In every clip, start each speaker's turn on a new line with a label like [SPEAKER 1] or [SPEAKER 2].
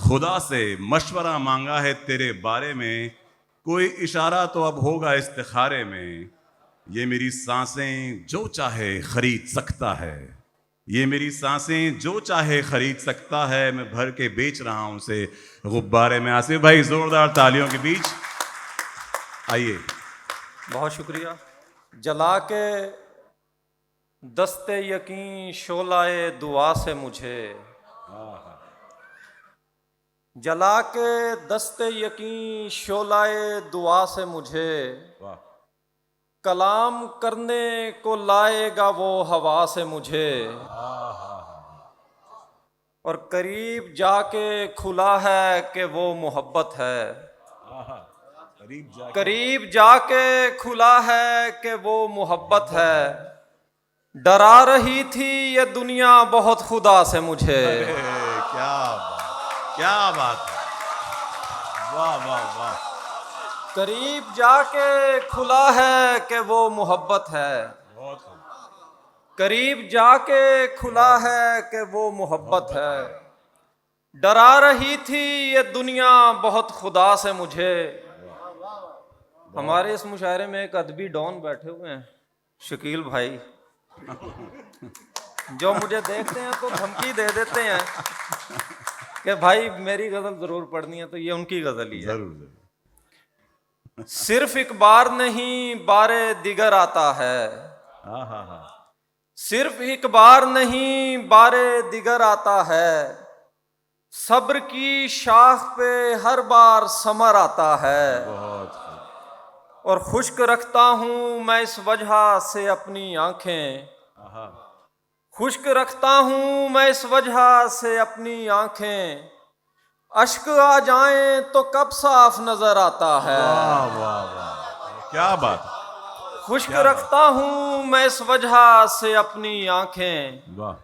[SPEAKER 1] खुदा से मशवरा मांगा है तेरे बारे में, कोई इशारा तो अब होगा इस्तिखारे में। ये मेरी सांसें जो चाहे खरीद सकता है, ये मेरी सांसें जो चाहे खरीद सकता है। मैं भर के बेच रहा हूं उसे गुब्बारे में। आसिफ भाई जोरदार तालियों के बीच आइए।
[SPEAKER 2] बहुत शुक्रिया। जला के दस्ते यकीन शोलाए दुआ से मुझे, जला के दस्ते यकीन शोलाए दुआ से मुझे,
[SPEAKER 1] वाह।
[SPEAKER 2] कलाम करने को लाएगा वो हवा से मुझे। और करीब जाके खुला है कि वो मोहब्बत है, करीब जाके खुला है कि वो मोहब्बत है। डरा रही थी ये दुनिया बहुत खुदा से मुझे।
[SPEAKER 1] क्या बात है, वाह वाह वाह।
[SPEAKER 2] करीब जाके खुला है कि वो मोहब्बत है,
[SPEAKER 1] बहुत
[SPEAKER 2] करीब जाके खुला है कि वो मोहब्बत है। डरा रही थी ये दुनिया बहुत खुदा से मुझे। हमारे इस मुशायरे में एक अदबी डॉन बैठे हुए हैं, शकील भाई, जो मुझे देखते हैं तो धमकी दे देते हैं कि भाई मेरी गजल जरूर पढ़नी है, तो ये उनकी गजल ही है।
[SPEAKER 1] जरूर।
[SPEAKER 2] सिर्फ एक बार नहीं बारे दिगर आता है, सिर्फ एक बार नहीं बारे दिगर आता है। सब्र की शाख पे हर बार समर आता है।
[SPEAKER 1] बहुत
[SPEAKER 2] और खुश्क रखता हूँ मैं इस वजह से अपनी आंखें, खुश्क रखता हूँ मैं इस वजह से अपनी आंखें। अश्क आ जाएं तो कब साफ नजर आता है।
[SPEAKER 1] वाह वाह वाह, क्या बात।
[SPEAKER 2] खुश्क रखता हूँ मैं इस वजह से अपनी आंखें।
[SPEAKER 1] वाह।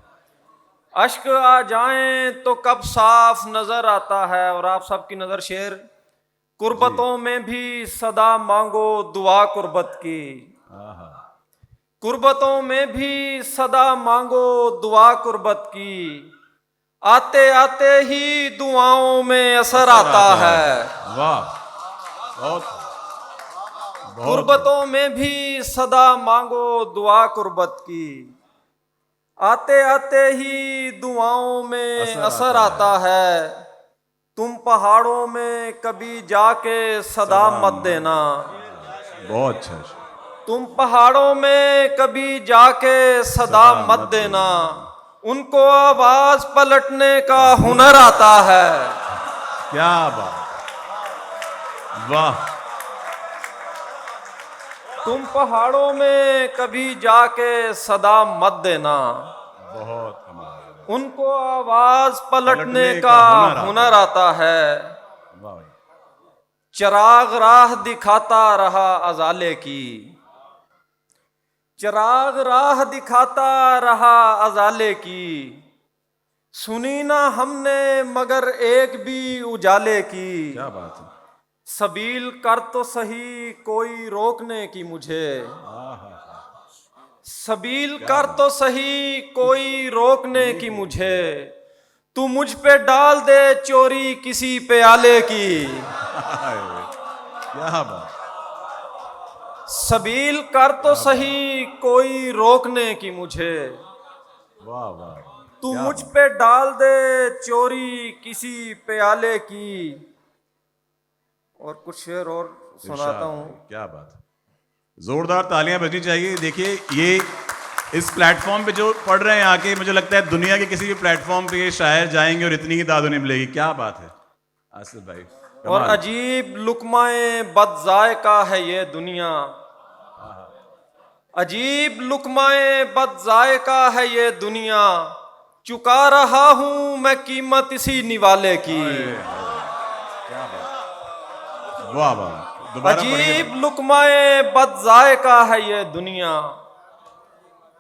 [SPEAKER 2] अश्क आ जाएं तो कब साफ नजर आता है। और आप सबकी नजर शेर, कुर्बतों में भी सदा मांगो दुआ कुर्बत की, कुर्बतों में भी सदा मांगो दुआ कुर्बत की। आते आते ही दुआओं में असर आता है।
[SPEAKER 1] वाह। बहुत
[SPEAKER 2] कुर्बतों में भी सदा मांगो दुआ कुर्बत की। आते आते ही दुआओं में असर आता है। तुम पहाड़ों में कभी जाके सदा मत देना,
[SPEAKER 1] बहुत अच्छा।
[SPEAKER 2] तुम पहाड़ों में कभी जाके सदा मत देना। उनको आवाज पलटने का हुनर आता है।
[SPEAKER 1] क्या बात, वाह।
[SPEAKER 2] तुम पहाड़ों में कभी जाके सदा मत देना,
[SPEAKER 1] बहुत कमाल।
[SPEAKER 2] उनको आवाज पलटने का हुनर आता है। चिराग राह दिखाता रहा अजाले की, चिराग राह दिखाता रहा अजाले की। सुनी ना हमने मगर एक भी उजाले की।
[SPEAKER 1] क्या बात है।
[SPEAKER 2] सबील कर तो सही कोई रोकने की मुझे, सबील कर तो सही कोई रोकने की मुझे। तू मुझ पे डाल दे चोरी किसी प्याले की।
[SPEAKER 1] क्या बात।
[SPEAKER 2] सबील कर तो सही कोई रोकने की मुझे।
[SPEAKER 1] वाह वाह।
[SPEAKER 2] तू मुझ पे डाल दे चोरी किसी प्याले की। और कुछ शेर और सुनाता हूँ।
[SPEAKER 1] क्या बात, जोरदार तालियां बजनी चाहिए। देखिए ये इस प्लेटफॉर्म पे जो पढ़ रहे हैं आके, मुझे लगता है दुनिया के किसी भी प्लेटफॉर्म पे ये शायर जाएंगे और इतनी ही दाद उन्हें मिलेगी। क्या बात है आसिफ भाई।
[SPEAKER 2] और अजीब लुकमाए बद जायका है ये दुनिया, अजीब लुकमाए बद जायका है ये दुनिया। चुका रहा हूं मैं कीमत इसी निवाले की।
[SPEAKER 1] क्या बात, वाह वाह।
[SPEAKER 2] अजीब लुकमाए बद जायका है ये दुनिया।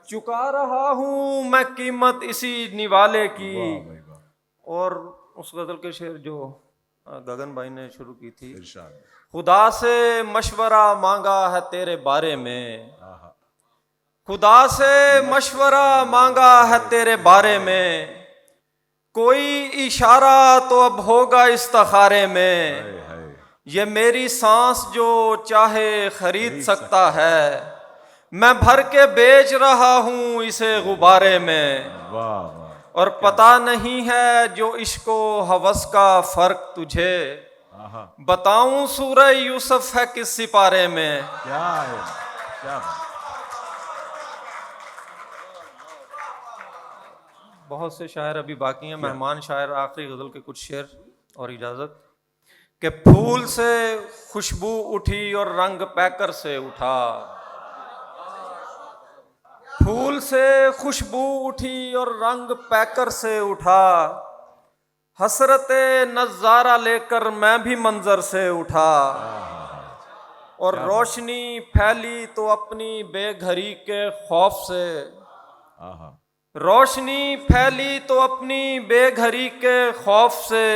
[SPEAKER 2] चुका रहा हूं मैं कीमत इसी निवाले की। और उस गजल के शेर जो गगन भाई ने शुरू की थी, खुदा से मशवरा मांगा है तेरे बारे में, खुदा से मशवरा मांगा है तेरे बारे में। कोई इशारा तो अब होगा इस्तिखारे में,
[SPEAKER 1] हाय हाय।
[SPEAKER 2] ये मेरी सांस जो चाहे खरीद सकता है, मैं भर के बेच रहा हूँ इसे गुब्बारे में।
[SPEAKER 1] वाह वाह।
[SPEAKER 2] और पता नहीं है जो इश्को हवस का फर्क तुझे,
[SPEAKER 1] आहा,
[SPEAKER 2] बताऊं सूरह यूसुफ है किस सिपारे में।
[SPEAKER 1] क्या है, क्या बात।
[SPEAKER 2] बहुत से शायर अभी बाकी हैं, मेहमान शायर आखिरी गजल के कुछ शेर और इजाजत। कि फूल से खुशबू उठी और रंग पैकर से उठा, फूल से खुशबू उठी और रंग पैकर से उठा, हसरते नजारा लेकर मैं भी मंजर से उठा। और रोशनी फैली तो अपनी बेघरी के खौफ से,
[SPEAKER 1] आहा,
[SPEAKER 2] रोशनी फैली तो अपनी बेघरी के खौफ से,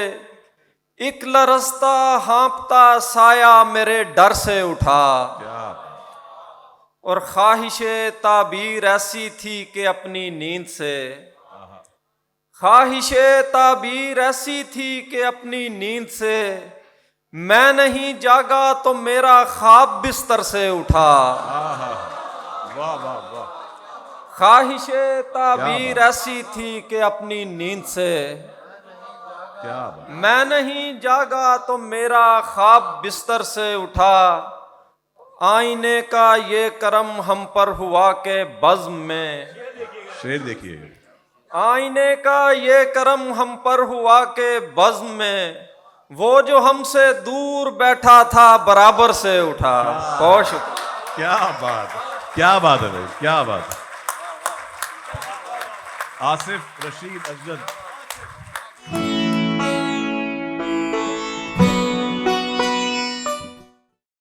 [SPEAKER 2] एक लरसता हाँपता साया मेरे डर से उठा।
[SPEAKER 1] क्या बात।
[SPEAKER 2] और ख्वाहिशे ताबीर ऐसी थी कि अपनी नींद से, ख्वाहिशे ताबीर ऐसी थी कि अपनी नींद से, मैं नहीं जागा तो मेरा ख्वाब बिस्तर से उठा।
[SPEAKER 1] आहा, वाह वाह वाह।
[SPEAKER 2] ख्वाहिशे ताबीर ऐसी थी कि अपनी नींद से,
[SPEAKER 1] क्या बात।
[SPEAKER 2] मैं नहीं जागा तो मेरा ख्वाब बिस्तर से उठा। आईने का ये करम हम पर हुआ के बज़्म में,
[SPEAKER 1] शेर देखिए।
[SPEAKER 2] आईने का ये करम हम पर हुआ के बज़्म में, वो जो हमसे दूर बैठा था बराबर से उठा। बहुत शुक्रिया।
[SPEAKER 1] क्या बात, क्या बात है भाई, क्या बात। आसिफ रशीद अजद।